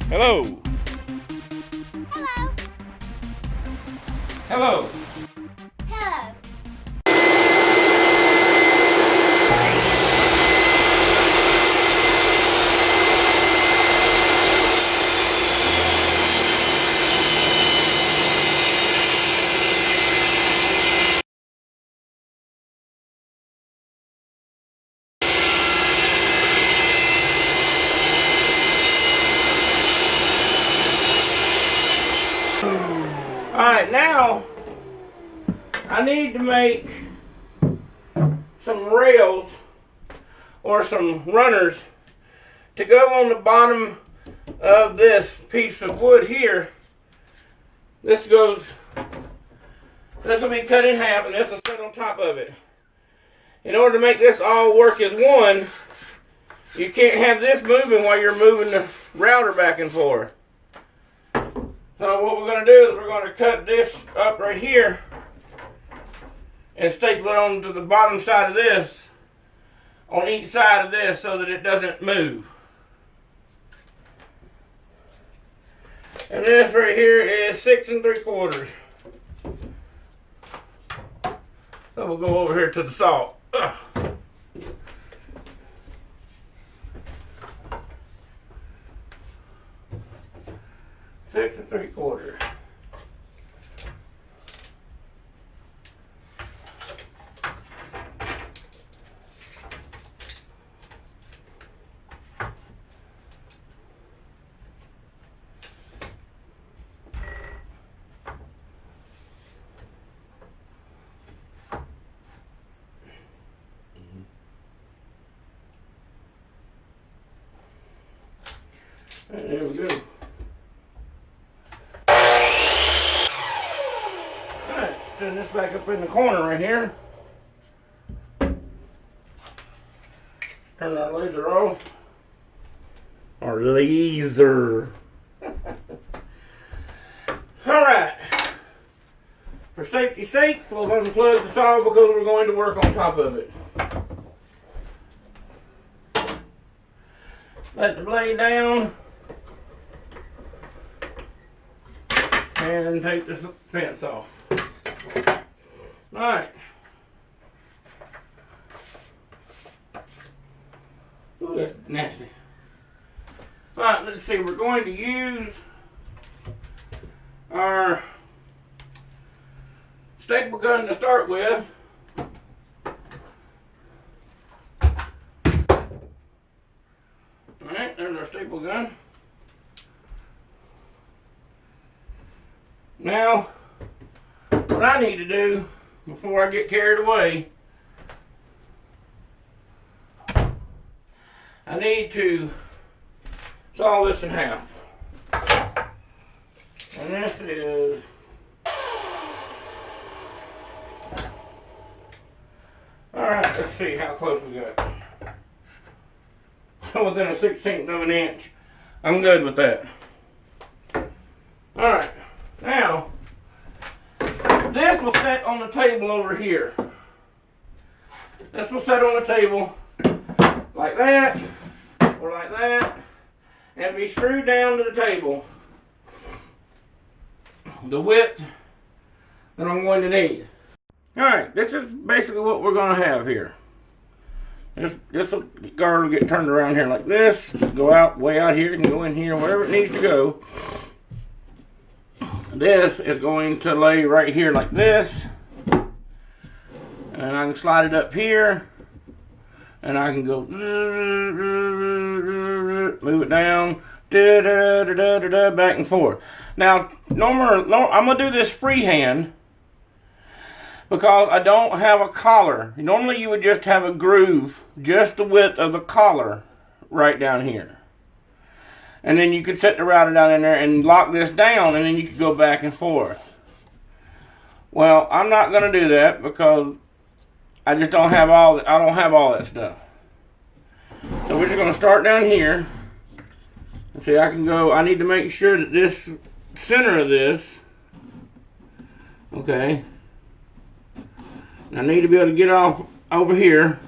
Hello. Hello. Hello. Hello. Alright, now I need to make some rails or some runners to go on the bottom of this piece of wood here. This will be cut in half and this will sit on top of it. In order to make this all work as one, you can't have this moving while you're moving the router back and forth. So what we're going to do is we're going to cut this up right here and staple it onto the bottom side of this, on each side of this, so that it doesn't move. And this right here is 6 3/4. So we'll go over here to the saw. 6 3/4. And there we go. Alright, turn this back up in the corner right here. Turn our laser off. Our laser. Alright. For safety's sake, we'll unplug the saw because we're going to work on top of it. Let the blade down. And take this fence off. Alright. Ooh, that's nasty. Alright, let's see. We're going to use our staple gun to start with. Alright, there's our staple gun. Now, what I need to do before I get carried away, I need to saw this in half. And this is alright, let's see how close we got. Within a 1/16 of an inch. I'm good with that. Alright. Now, this will sit on the table over here. This will sit on the table like that, or like that, and be screwed down to the table the width that I'm going to need. Alright, this is basically what we're going to have here. This guard will get turned around here like this, go out, way out here, and go in here, wherever it needs to go. This is going to lay right here like this, and I can slide it up here, and I can go move it down, back and forth. Now, I'm going to do this freehand because I don't have a collar. Normally you would just have a groove, just the width of the collar right down here. And then you could set the router down in there and lock this down, and then you could go back and forth. Well, I'm not going to do that because I just don't have all that stuff. So we're just going to start down here. And see, I need to make sure that this center of this, okay, I need to be able to get off over here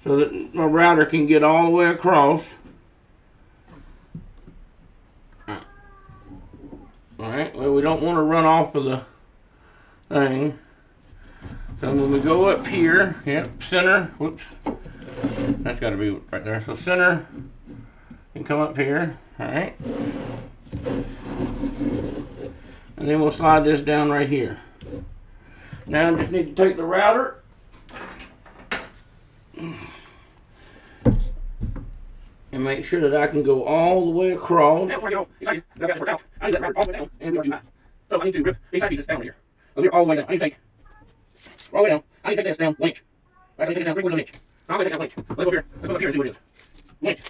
so that my router can get all the way across. Alright, well, we don't want to run off of the thing. So when we go up here, yep, center, whoops, that's got to be right there. So center, and come up here, alright. And then we'll slide this down right here. Now I just need to take the router and make sure that I can go all the way across. Now, before I go, excited, I got this worked out. I need that router all the way down, and we do that. So I need to rip these side pieces down here. I'll do it all the way down. I need to take all the way down. I need to take this down an inch. I need to take it down 3/4 of an inch. I'll take it down an inch. Let's go up here. Let's go up here and see what it is. An inch.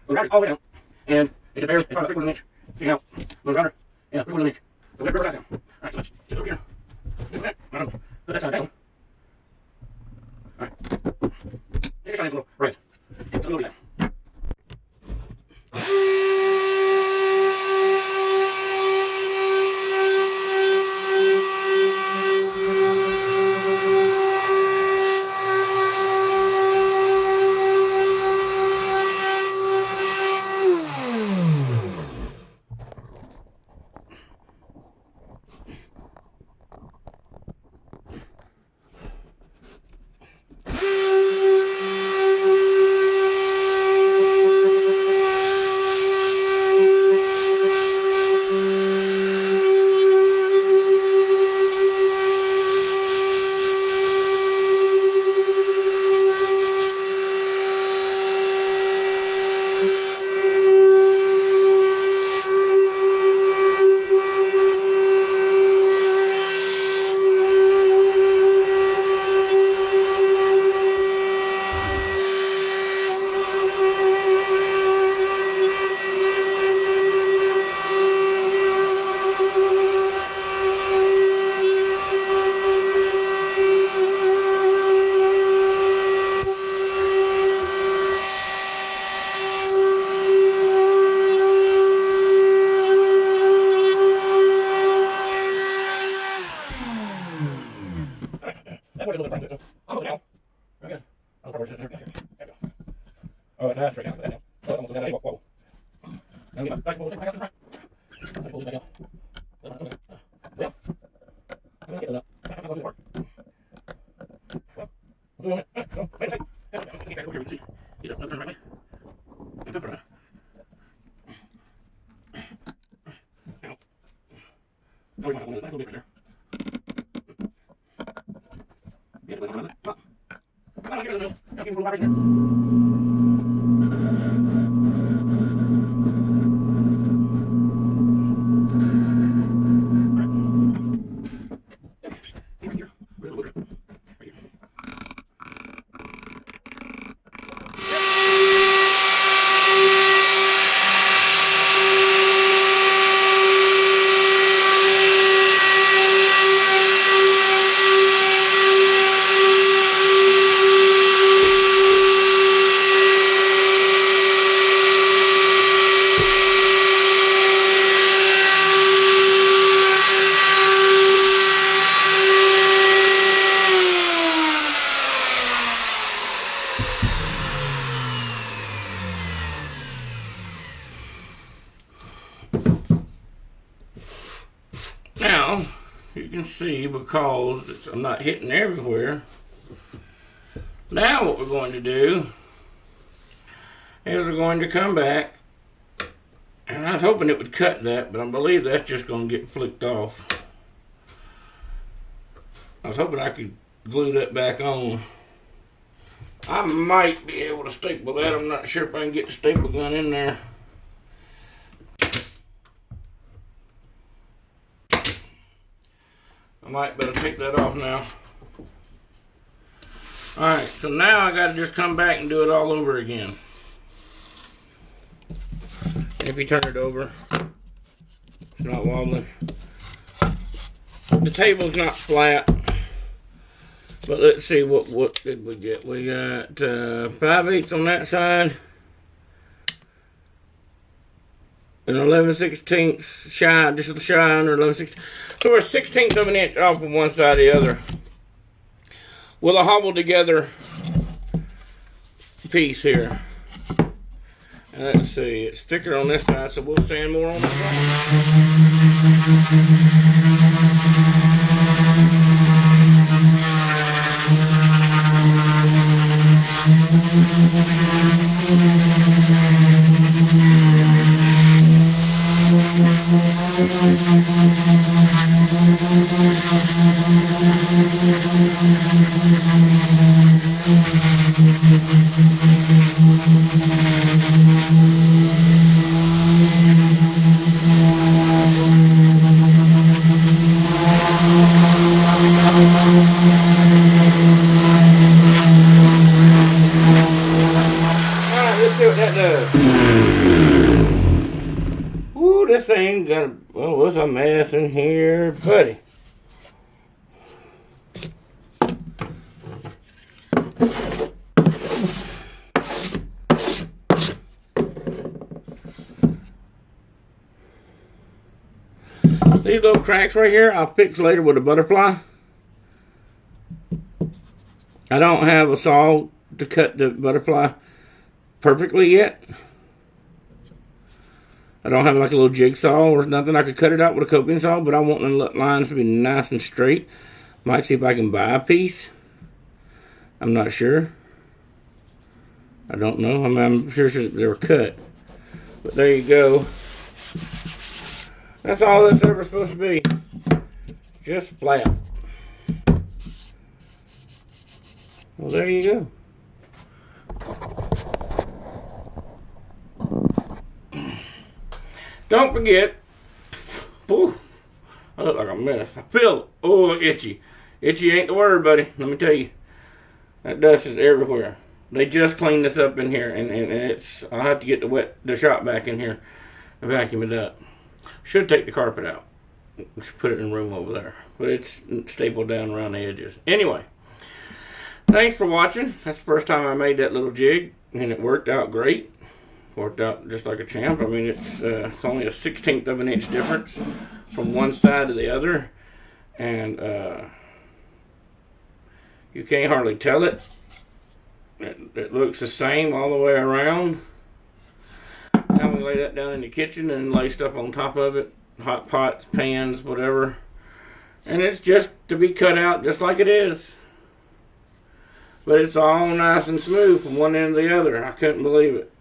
We'll route it all the way down, and it's just barely, it's probably 3/4 of an inch. See how? We'll router, yeah, 3/4 of an inch. So we have to rip that down. Alright, so let's sit over here. I don't know. Put that side down. Alright. Here's your little right. So we'll do that. Oh, that's straight down. Oh, almost down. Whoa. Now get back to the back out the front. Pull it back out. Well, I'm gonna get it up. I'm gonna do the work. Well, I'm doing it. So, wait a second. I'm gonna get back over here. We can see. Get up. Turn right way. Turn right. Out. Now we want to go a little bit right there. Get it. Up. I'm gonna get it. Now keep moving back here. Now, you can see, because I'm not hitting everywhere, now what we're going to do is we're going to come back, and I was hoping it would cut that, but I believe that's just going to get flicked off. I was hoping I could glue that back on. I might be able to staple that. I'm not sure if I can get the staple gun in there. I might better take that off now. Alright, so now I gotta just come back and do it all over again. And if you turn it over, it's not wobbling. The table's not flat. But let's see, what did we get? We got 5/8 on that side. And 11/16 shy, just a shy under 11/16. So we're 1/16 of an inch off of one side or the other. With a hobbled together piece here. And let's see, it's thicker on this side, so we'll sand more on this side. Ooh, this thing got a, oh, what's a mess in here, buddy. These little cracks right here, I'll fix later with a butterfly. I don't have a saw to cut the butterfly perfectly yet. I don't have like a little jigsaw or nothing. I could cut it out with a coping saw, but I want the lines to be nice and straight. Might see if I can buy a piece. I'm not sure. I don't know. I mean, I'm sure they were cut. But there you go. That's all that's ever supposed to be. Just flat. Well, there you go. Don't forget. Ooh, I look like a mess. I feel, oh, itchy. Itchy ain't the word, buddy. Let me tell you. That dust is everywhere. They just cleaned this up in here, and it's, I'll have to get the shop back in here and vacuum it up. Should take the carpet out. Should put it in the room over there. But it's stapled down around the edges. Anyway, thanks for watching. That's the first time I made that little jig, and it worked out great. Worked out just like a champ. I mean, it's only a 1/16 of an inch difference from one side to the other, and you can't hardly tell it. It looks the same all the way around. Now we lay that down in the kitchen and lay stuff on top of it, hot pots, pans, whatever, and it's just to be cut out just like it is. But it's all nice and smooth from one end to the other. I couldn't believe it.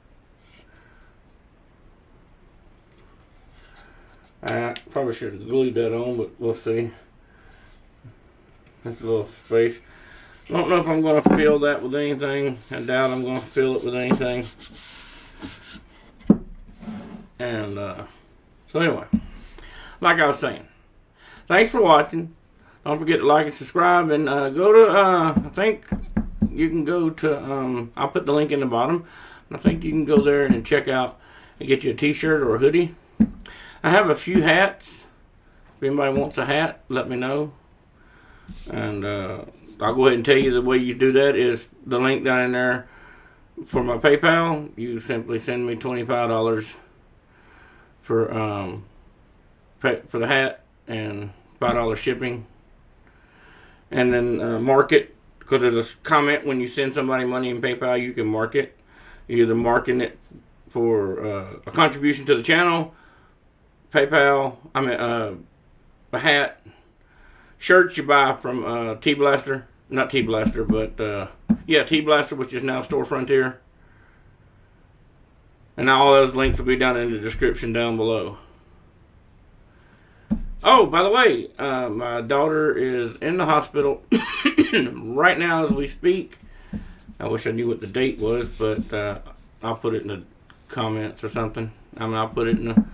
I probably should have glued that on, but we'll see. That's a little space. I don't know if I'm going to fill that with anything. I doubt I'm going to fill it with anything. And, so anyway, like I was saying, thanks for watching. Don't forget to like and subscribe, and go to, I think you can go to, I'll put the link in the bottom. I think you can go there and check out and get you a t-shirt or a hoodie. I have a few hats. If anybody wants a hat, let me know. And I'll go ahead and tell you the way you do that is the link down in there for my PayPal. You simply send me $25 for the hat and $5 shipping. And then mark it, because there's a comment when you send somebody money in PayPal, you can mark it. You're either marking it for a contribution to the channel, PayPal, I mean, a hat, shirts you buy from T-Blaster, not T-Blaster, but yeah, T-Blaster, which is now Store Frontier. And all those links will be down in the description down below. Oh, by the way, my daughter is in the hospital right now as we speak. I wish I knew what the date was, but I'll put it in the comments or something. I mean, I'll put it in the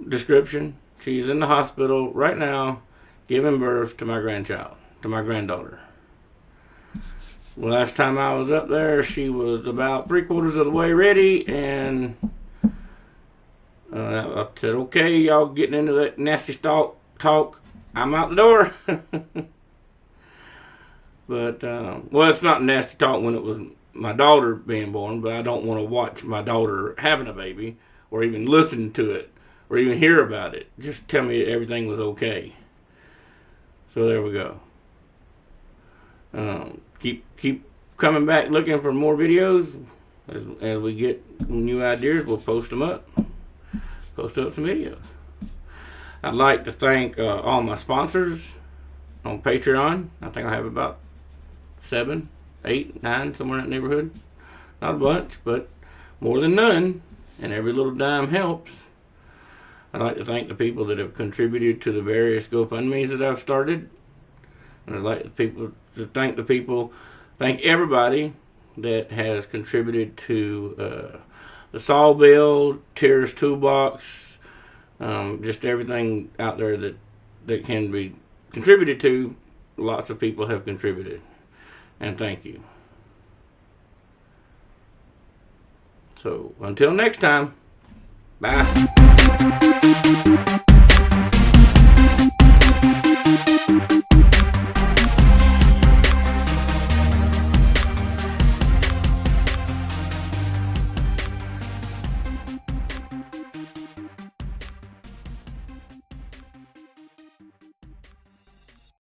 description. She's in the hospital right now giving birth to my grandchild, to my granddaughter. Last time I was up there, she was about 3/4 of the way ready, and I said, okay, y'all getting into that nasty talk, I'm out the door. But well, it's not nasty talk when it was my daughter being born, but I don't want to watch my daughter having a baby or even listen to it or even hear about it. Just tell me everything was okay. So there we go. Keep coming back looking for more videos. As we get new ideas, we'll post them up. Post up some videos. I'd like to thank all my sponsors on Patreon. I think I have about 7, 8, 9, somewhere in that neighborhood. Not a bunch, but more than none, and every little dime helps. I'd like to thank the people that have contributed to the various GoFundMes that I've started. And I'd like thank everybody that has contributed to the Saw Bill, Tears Toolbox, just everything out there that can be contributed to. Lots of people have contributed, and thank you. So until next time, bye.